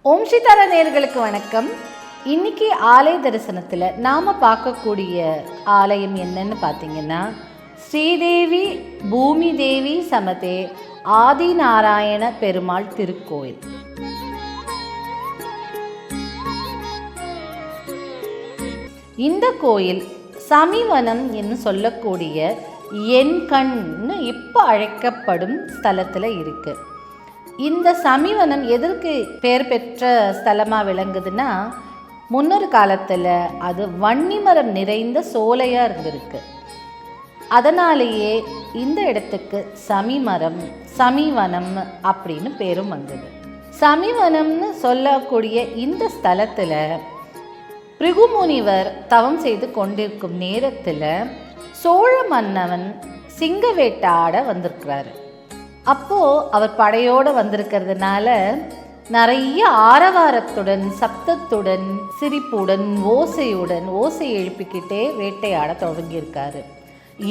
ஓம் ஸ்ரீதாரா நேயர்களுக்கு வணக்கம். இன்னைக்கு ஆலய தரிசனத்தில் நாம் பார்க்கக்கூடிய ஆலயம் என்னன்னு பார்த்தீங்கன்னா, ஸ்ரீதேவி பூமி தேவி சமதே ஆதிநாராயண பெருமாள் திருக்கோயில். இந்த கோயில் சமிவனம் என்று சொல்லக்கூடிய என்கண்ணு இப்போ அழைக்கப்படும் ஸ்தலத்தில் இருக்கு. இந்த சமிவனம் எதற்கு பெயர் பெற்ற ஸ்தலமாக விளங்குதுன்னா, முன்னொரு காலத்தில் அது வன்னிமரம் நிறைந்த சோலையாக இருந்திருக்கு. அதனாலேயே இந்த இடத்துக்கு சமிமரம் சமிவனம் அப்படின்னு பேரும் வந்தது. சமிவனம்னு சொல்லக்கூடிய இந்த ஸ்தலத்தில் பிருகுமுனிவர் தவம் செய்து கொண்டிருக்கும் நேரத்தில் சோழ மன்னவன் சிங்க வேட்டாட வந்திருக்கிறாரு. அப்போது அவர் படையோடு வந்திருக்கிறதுனால நிறைய ஆரவாரத்துடன் சப்தத்துடன் சிரிப்புடன் ஓசை எழுப்பிக்கிட்டே வேட்டையாட தொடங்கியிருக்காரு.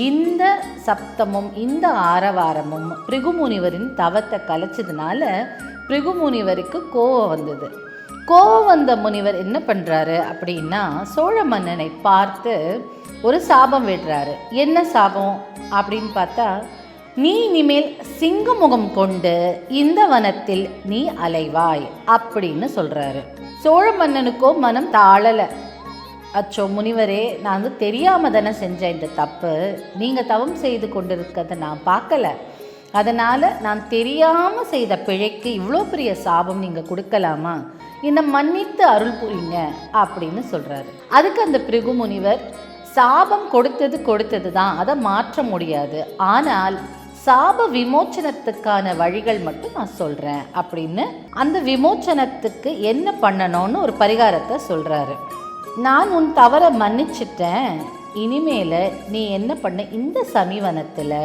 இந்த சப்தமும் இந்த ஆரவாரமும் பிருகுமுனிவரின் தவத்தை கலைச்சதுனால பிருகுமுனிவருக்கு கோபம் வந்தது. கோபம் வந்த முனிவர் என்ன பண்ணுறாரு அப்படின்னா, சோழ மன்னனை பார்த்து ஒரு சாபம் விடுறாரு. என்ன சாபம் அப்படின்னு பார்த்தா, நீ இனிமேல் சிங்கமுகம் கொண்டு இந்த வனத்தில் நீ அலைவாய் அப்படின்னு சொல்றாரு. சோழ மன்னனுக்கோ மனம் தாழலை. அச்சோ முனிவரே, நான் தெரியாம தானே செஞ்சேன் இந்த தப்பு, நீங்க தவம் செய்து கொண்டிருக்கிறத நான் பார்க்கல, அதனால நான் தெரியாம செய்த பிழைக்கு இவ்வளோ பெரிய சாபம் நீங்க கொடுக்கலாமா, என்னை மன்னித்து அருள் புரியுங்க அப்படின்னு சொல்றாரு. அதுக்கு அந்த பிருகு முனிவர், சாபம் கொடுத்தது தான், அதை மாற்ற முடியாது, ஆனால் சாப விமோச்சனத்துக்கான வழிகள் மட்டும் நான் சொல்கிறேன் அப்படின்னு அந்த விமோச்சனத்துக்கு என்ன பண்ணணும்னு ஒரு பரிகாரத்தை சொல்கிறாரு. நான் உன் தவறை மன்னிச்சிட்டேன், இனிமேல நீ என்ன பண்ண, இந்த சமிவனத்தில்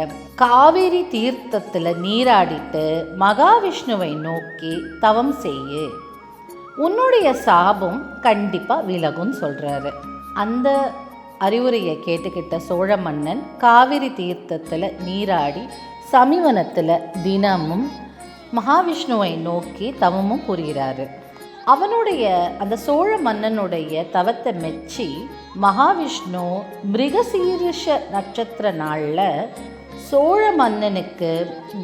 காவேரி தீர்த்தத்தில் நீராடிட்டு மகாவிஷ்ணுவை நோக்கி தவம் செய்யு, உன்னுடைய சாபம் கண்டிப்பாக விலகும்னு சொல்கிறாரு. அந்த அறிவுரையை கேட்டுக்கிட்ட சோழ மன்னன் காவிரி தீர்த்தத்தில் நீராடி சமிவனத்தில் தினமும் மகாவிஷ்ணுவை நோக்கி தவமும் புரிகிறாரு. அவனுடைய அந்த சோழ மன்னனுடைய தவத்தை மெச்சி மகாவிஷ்ணு மிருகசீரிஷ நட்சத்திர நாளில் சோழ மன்னனுக்கு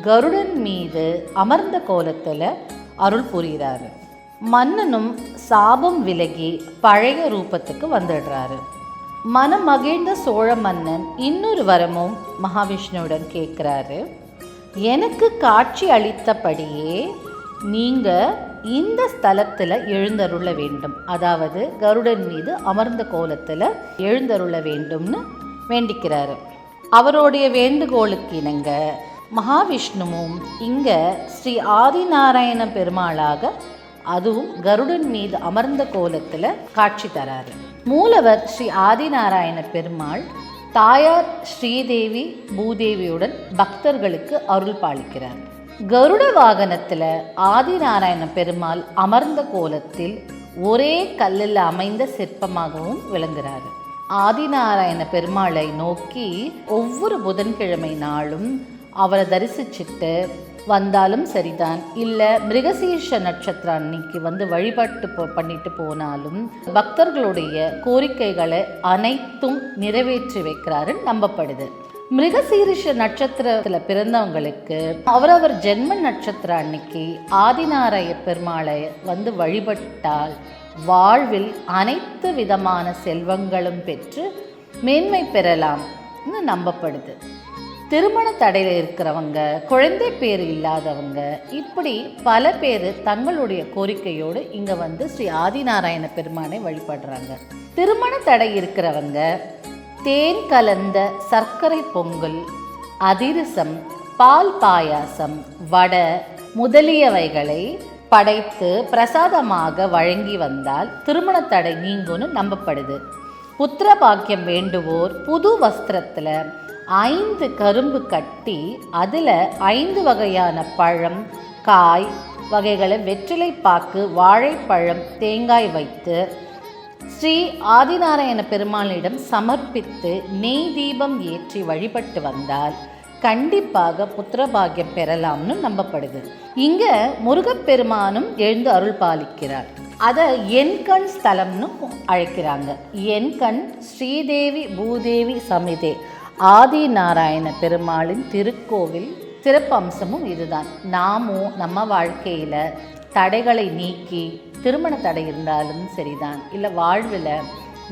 கருடன் மீது அமர்ந்த கோலத்தில் அருள் புரிகிறாரு. மன்னனும் சாபம் விலகி பழைய ரூபத்துக்கு வந்துடுறாரு. மனம் மகிழ்ந்த சோழ மன்னன் இன்னொரு வரமும் மகாவிஷ்ணுவுடன் கேட்குறாரு. எனக்கு காட்சி அளித்தபடியே நீங்கள் இந்த ஸ்தலத்தில் எழுந்தருள வேண்டும், அதாவது கருடன் மீது அமர்ந்த கோலத்தில் எழுந்தருள வேண்டும்னு வேண்டிக்கிறாரு. அவருடைய வேண்டுகோளுக்கு இணங்க மகாவிஷ்ணுவும் இங்கே ஸ்ரீ ஆதிநாராயண பெருமாளாக, அதுவும் கருடன் மீது அமர்ந்த கோலத்தில் காட்சி தராரு. மூலவர் ஸ்ரீ ஆதிநாராயண பெருமாள் தாயார் ஸ்ரீதேவி பூதேவியுடன் பக்தர்களுக்கு அருள் பாலிக்கிறார். கருட வாகனத்தில் ஆதிநாராயண பெருமாள் அமர்ந்த கோலத்தில் ஒரே கல்லில் அமைந்த சிற்பமாகவும் விளங்குகிறார். ஆதிநாராயண பெருமாளை நோக்கி ஒவ்வொரு புதன்கிழமை நாளும் அவரை தரிசிச்சுட்டு வந்தாலும் சரிதான், இல்லை மிருகசீர்ஷ நட்சத்திரம் அன்னைக்கு வழிபாட்டு பண்ணிட்டு போனாலும் பக்தர்களுடைய கோரிக்கைகளை அனைத்தும் நிறைவேற்றி வைக்கிறாருன்னு நம்பப்படுது. மிருகசீரிஷ நட்சத்திரத்தில் பிறந்தவங்களுக்கு அவரவர் ஜென்ம நட்சத்திரம் அன்னைக்கு ஆதிநாராய பெருமாளை வழிபட்டால் வாழ்வில் அனைத்து விதமான செல்வங்களும் பெற்று மேன்மை பெறலாம்னு நம்பப்படுது. திருமண தடையில் இருக்கிறவங்க, குழந்தை பேர் இல்லாதவங்க, இப்படி பல பேர் தங்களுடைய கோரிக்கையோடு இங்கே ஸ்ரீ ஆதிநாராயண பெருமானை வழிபடுறாங்க. திருமண தடை இருக்கிறவங்க தேன் கலந்த சர்க்கரை பொங்கல், அதிரசம், பால் பாயாசம், வடை முதலியவைகளை படைத்து பிரசாதமாக வழங்கி வந்தால் திருமண தடை நீங்கும்னு நம்பப்படுது. புத்திர பாக்கியம் வேண்டுவோர் புது வஸ்திரத்தில் 5 கரும்பு கட்டி அதில் 5 வகையான பழம், காய் வகைகளை, வெற்றிலை பாக்கு, வாழைப்பழம், தேங்காய் வைத்து ஸ்ரீ ஆதிநாராயண பெருமாளிடம் சமர்ப்பித்து நெய் தீபம் ஏற்றி வழிபட்டு வந்தால் கண்டிப்பாக புத்திரபாகியம் பெறலாம்னு நம்பப்படுது. இங்க முருகப்பெருமானும் எழுந்து அருள் பாலிக்கிறார். அதை என்கண் ஸ்தலம்னு அழைக்கிறாங்க. என்கண் ஸ்ரீதேவி பூதேவி சமிதே ஆதிநாராயண பெருமாளின் திருக்கோவில் சிறப்பம்சமும் இதுதான். நாமும் நம்ம வாழ்க்கையில் தடைகளை நீக்கி, திருமண தடை இருந்தாலும் சரிதான், இல்லை வாழ்வில்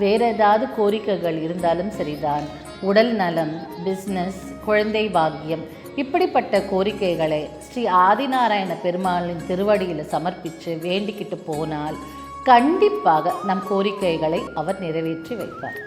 வேறு ஏதாவது கோரிக்கைகள் இருந்தாலும் சரிதான், உடல் நலம், பிஸ்னஸ், குழந்தை பாக்கியம், இப்படிப்பட்ட கோரிக்கைகளை ஸ்ரீ ஆதிநாராயண பெருமாளின் திருவடியில் சமர்ப்பித்து வேண்டிக்கிட்டு போனால் கண்டிப்பாக நம் கோரிக்கைகளை அவர் நிறைவேற்றி வைப்பார்.